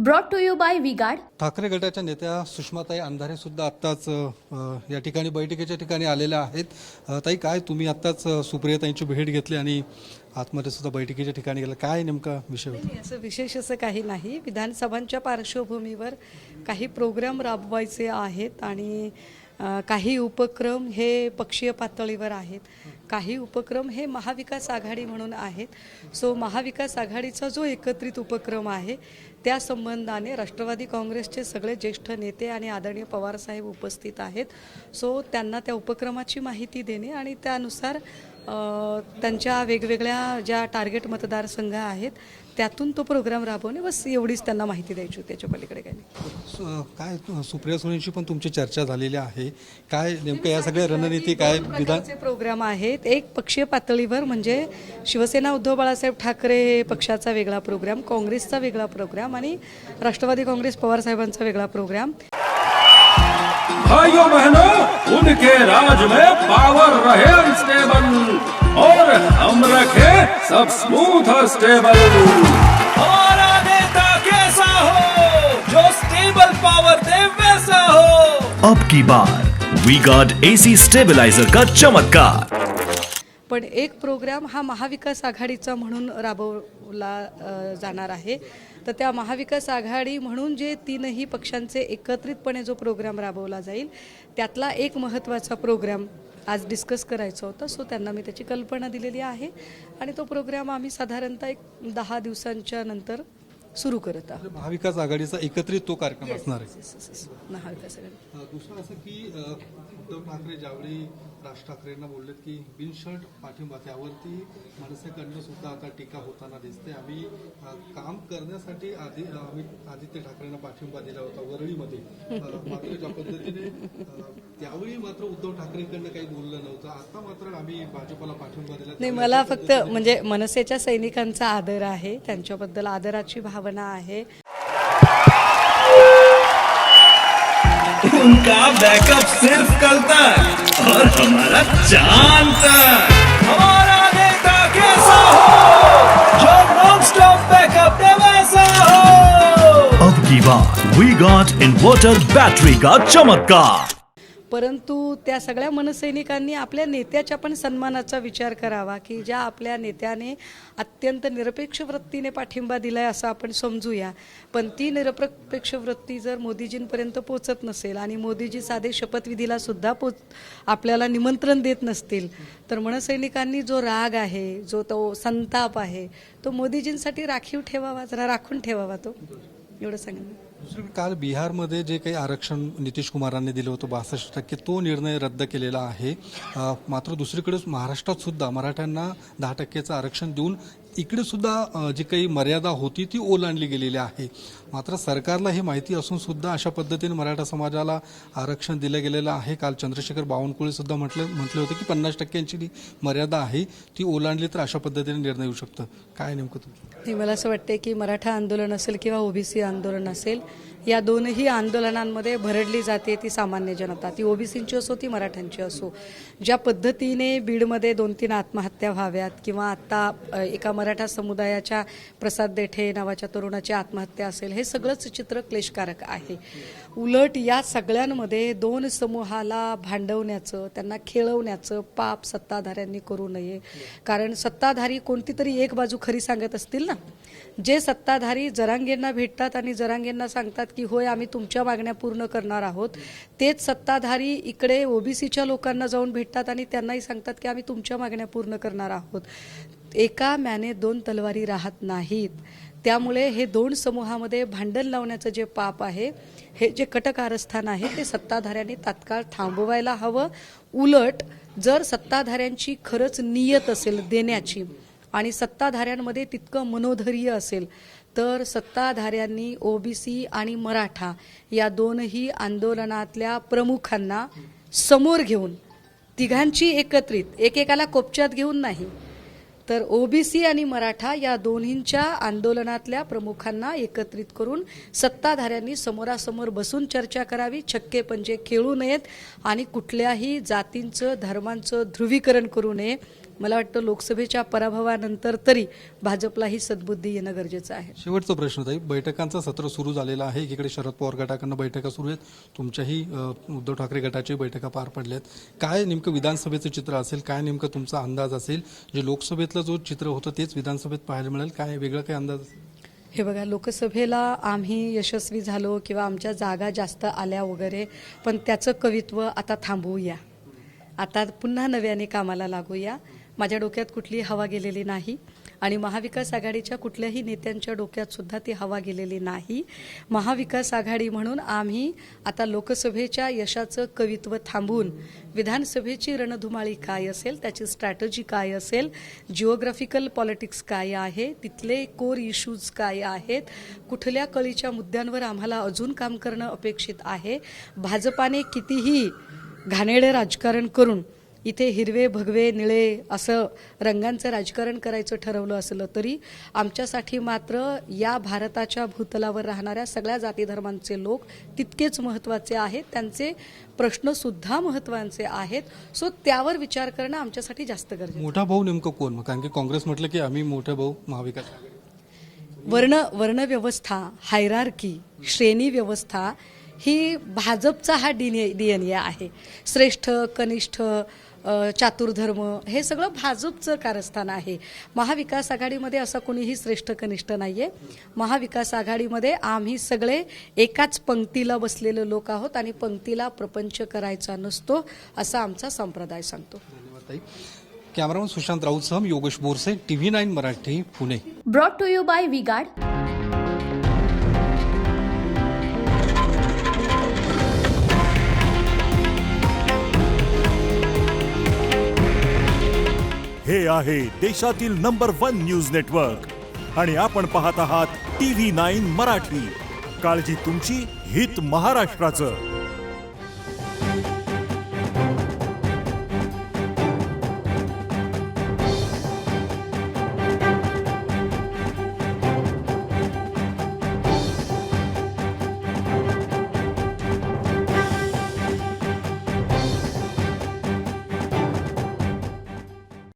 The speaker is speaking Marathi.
Brought to you by V-Guard. Thackeray गटाच्या नेत्या सुषमाताई अंधारे सुद्धा आत्ताच या ठिकाणी बैठकीच्या ठिकाणी आलेल्या आहेत. ताई, काय तुम्ही आत्ताच सुप्रियाताईंची भेट घेतली आणि आतमध्ये सुद्धा बैठकीच्या ठिकाणी गेला, काय नेमका विषय होता? नाही, असं विशेष असं काही नाही. विधानसभांच्या पार्श्वभूमीवर काही प्रोग्राम राबवायचे आहेत आणि काही उपक्रम हे पक्षीय पातळीवर आहेत, काही उपक्रम हे महाविकास आघाडी म्हणून आहेत. सो महाविकास आघाडीचा जो एकत्रित उपक्रम आहे त्या संबंधाने राष्ट्रवादी काँग्रेसचे सगळे ज्येष्ठ नेते आणि आदरणीय पवारसाहेब उपस्थित आहेत. सो त्यांना त्या उपक्रमाची माहिती देणे आणि त्यानुसार त्यांच्या वेगवेगळ्या ज्या टार्गेट मतदारसंघ आहेत त्यातून तो प्रोग्राम राबवणे, बस एवढीच त्यांना माहिती द्यायची होती, त्याच्या पलीकडे काही नाही. काय सुप्रिया सुळेंशी पण तुमची चर्चा झालेली आहे, काय नेमकं या सगळ्या रणनीती काय विधान प्रोग्राम आहेत? एक पक्षीय पातळीवर म्हणजे शिवसेना उद्धव बाळासाहेब ठाकरे पक्षाचा वेगळा प्रोग्राम, काँग्रेसचा वेगळा प्रोग्राम आणि राष्ट्रवादी काँग्रेस पवारसाहेबांचा वेगळा प्रोग्राम. भाइयों बहनों, उनके राज में पावर रहे अनस्टेबल और हम रखे सब स्मूथ और स्टेबल. हमारा नेता कैसा हो जो स्टेबल पावर दे वैसा हो. अब की बार वी गार्ड एसी स्टेबलाइजर का चमत्कार. पण एक प्रोग्राम हा महाविकास आघाडीचा म्हणून राबवला जाणार आहे. तर त्या महाविकास आघाडी म्हणून जे तीनही पक्षांचे एकत्रितपणे जो प्रोग्राम राबवला जाईल त्यातला एक महत्त्वाचा प्रोग्राम आज डिस्कस करायचा होता. सो त्यांना मी त्याची कल्पना दिलेली आहे आणि तो प्रोग्राम आम्ही साधारणतः एक 10 दिवसांच्या नंतर सुरू करत आहोत. महाविकास आघाडीचा एकत्रित तो कार्यक्रम असणार आहे. महाविकास आघाडी. दुसरं असं की उद्धव ठाकरे ज्यावेळी राज ठाकरेंना बोललेत की बिनशर्त पाठिंबा, त्यावरती मनसेकडनं सुद्धा आता टीका होताना दिसते. आम्ही काम करण्यासाठी आम्ही आदित्य ठाकरेंना पाठिंबा दिला होता वरळीमध्ये, मात्र ज्या पद्धतीने त्यावेळी मात्र उद्धव ठाकरेंकडनं काही बोललं नव्हतं, आता मात्र आम्ही भाजपला पाठिंबा दिला. नाही, मला फक्त म्हणजे मनसेच्या सैनिकांचा आदर आहे, त्यांच्याबद्दल आदराची भावना आहे. उनका बैकअप सिर्फ कल तक और हमारा चांद तक. हमारा नेता कैसा हो जो नॉन स्टॉप बैकअप दे वैसा हो. अब की बार वी गार्ड इन्वर्टर बैटरी का चमत्कार. परंतु त्या सगळ्या मनसैनिकांनी आपल्या नेत्याच्या पण सन्मानाचा विचार करावा की ज्या आपल्या नेत्याने अत्यंत निरपेक्ष वृत्तीने पाठिंबा दिलाय असं आपण समजूया. पण ती निरपेक्ष वृत्ती जर मोदीजींपर्यंत पोचत नसेल आणि मोदीजी साधे शपथविधीला सुद्धा आपल्याला निमंत्रण देत नसतील तर मनसैनिकांनी जो राग आहे, जो तो संताप आहे, तो मोदीजींसाठी राखीव ठेवावा, जरा राखून ठेवावा. तो एवढं सांगेन. दुसरीकडे काल बिहारमध्ये जे काही आरक्षण नितीश कुमारांनी दिलं होतं 62%, तो निर्णय रद्द केलेला आहे. मात्र दुसरीकडे महाराष्ट्रात सुद्धा मराठ्यांना 10%चं आरक्षण देऊन इकडे सुद्धा जी काही मर्यादा होती ती ओलांडली गेलेली आहे. मात्र सरकारला हे माहिती असून सुद्धा अशा पद्धतीने मराठा समाजाला आरक्षण दिलं गेलेलं आहे. काल चंद्रशेखर बावनकुळे सुद्धा म्हटले होते की 50%ची जी मर्यादा आहे ती ओलांडली तर अशा पद्धतीने निर्णय येऊ शकतं. काय नेमकं तुमचं? मला असं वाटते की मराठा आंदोलन असेल किंवा ओबीसी आंदोलन असेल, या दोनही आंदोलनांमध्ये भरडली जाते ती सामान्य जनता, ती ओबीसींची असो ती मराठ्यांची असो. ज्या पद्धतीने बीडमध्ये 2-3 आत्महत्या व्हाव्यात किंवा आत्ता एका मराठा समुदायाच्या प्रसाद देठे नावाच्या तरुणाची आत्महत्या असेल, हे सगळंच चित्र क्लेशकारक आहे. उलट या सगळ्यांमध्ये दोन समूहाला भांडवण्याचं, त्यांना खेळवण्याचं पाप सत्ताधाऱ्यांनी करू नये. कारण सत्ताधारी कोणती तरी एक बाजू खरी सांगत असतील ना. जे सत्ताधारी जरांगेंना भेटतात आणि जरांगेंना सांगतात की होय आम्ही तुमच्या मागण्या पूर्ण करणार आहोत, तेच सत्ताधारी इकडे ओबीसीच्या लोकांना जाऊन भेटतात आणि त्यांनाही सांगतात की आम्ही तुमच्या मागण्या पूर्ण करणार आहोत. एका म्याने 2 तलवारी राहत नाहीत. त्यामुळे हे 2 समूहामध्ये भांडण लावण्याचं जे पाप आहे, हे जे कटकारस्थान आहे, ते सत्ताधाऱ्यांनी तात्काळ थांबवायला हवं. उलट जर सत्ताधाऱ्यांची खरंच नियत असेल देण्याची आणि सत्ताधाऱ्यांमध्ये तितकं मनोधैर्य असेल तर सत्ताधाऱ्यांनी ओबीसी आणि मराठा या दोनही आंदोलनातल्या प्रमुखांना समोर घेऊन तिघांची एकत्रित, एकेकाला कोपच्यात घेऊन नाही, तर ओबीसी आणि मराठा या दोन्हींच्या आंदोलनातल्या प्रमुखांना एकत्रित करून सत्ताधाऱ्यांनी समोरासमोर बसून चर्चा करावी, छक्के पंजे खेळू नयेत आणि कुठल्याही जातींचं धर्मांचं ध्रुवीकरण करू नये. मला वाटतं लोकसभेच्या पराभवानंतर तरी भाजपलाही सद्बुद्धी येणं गरजेचं आहे. शेवटचा प्रश्न ताई, बैठकांचं सत्र सुरू झालेलं आहे. एकीकडे शरद पवार गटाकडनं बैठका सुरू आहेत, तुमच्याही उद्धव ठाकरे गटाची बैठका पार पडल्या आहेत. काय नेमकं विधानसभेचं चित्र असेल, काय नेमकं तुमचा अंदाज असेल? जे लोकसभेतलं जो चित्र होतं तेच विधानसभेत पाहायला मिळेल, काय वेगळं काय अंदाज असेल? हे बघा, लोकसभेला आम्ही यशस्वी झालो किंवा आमच्या जागा जास्त आल्या वगैरे, पण त्याचं कवित्व आता थांबवूया. आता पुन्हा नव्याने कामाला लागूया. माझ्या डोक्यात कुठली हवा गेलेली नाही आणि महाविकास आघाडीच्या कुठल्याही नेत्यांच्या डोक्यात सुद्धा ती हवा गेलेली नाही. महाविकास आघाडी म्हणून आम्ही आता लोकसभेच्या यशाचं कवित्व थांबवून विधानसभेची रणधुमाळी काय असेल, त्याची स्ट्रॅटजी काय असेल, जिओग्राफिकल पॉलिटिक्स काय आहे, तिथले कोर इश्यूज काय आहेत, कुठल्या कळीच्या मुद्द्यांवर आम्हाला अजून काम करणं अपेक्षित आहे. भाजपाने कितीही घाणेरडे राजकारण करून इथे हिरवे भगवे निळे असं रंगांचं राजकारण करायचं ठरवलं असलं तरी आमच्यासाठी मात्र या भारताच्या भूतलावर राहणाऱ्या सगळ्या जाती धर्मांचे लोक तितकेच महत्त्वाचे आहेत. त्यांचे प्रश्नसुद्धा महत्त्वाचे आहेत. सो त्यावर विचार करणं आमच्यासाठी जास्त गरजेचं. मोठा भाऊ नेमकं कोण? कारण की काँग्रेस म्हटलं की आम्ही मोठा भाऊ महाविकास आघाडी. वर्णव्यवस्था, हायरार्की, श्रेणी व्यवस्था ही भाजपचा हा DNA आहे. श्रेष्ठ, कनिष्ठ, चातुर्धर्म हे सगळं भाजपचं कारस्थान आहे. महाविकास आघाडीमध्ये असा कोणीही श्रेष्ठ कनिष्ठ नाहीये. महाविकास आघाडीमध्ये आम्ही सगळे एकाच पंक्तीला बसलेले लोक आहोत आणि पंक्तीला प्रपंच करायचा नसतो असा आमचा संप्रदाय सांगतो. धन्यवाद ताई. कॅमेरामन सुशांत राऊतसह मी Yogesh Borse, TV9 Marathi, Pune. Brought to you by V-Guard. हे आहे देशातील नंबर 1 न्यूज नेटवर्क आणि आपण पाहत आहात TV9 मराठी. काळजी तुमची, हित महाराष्ट्राचं.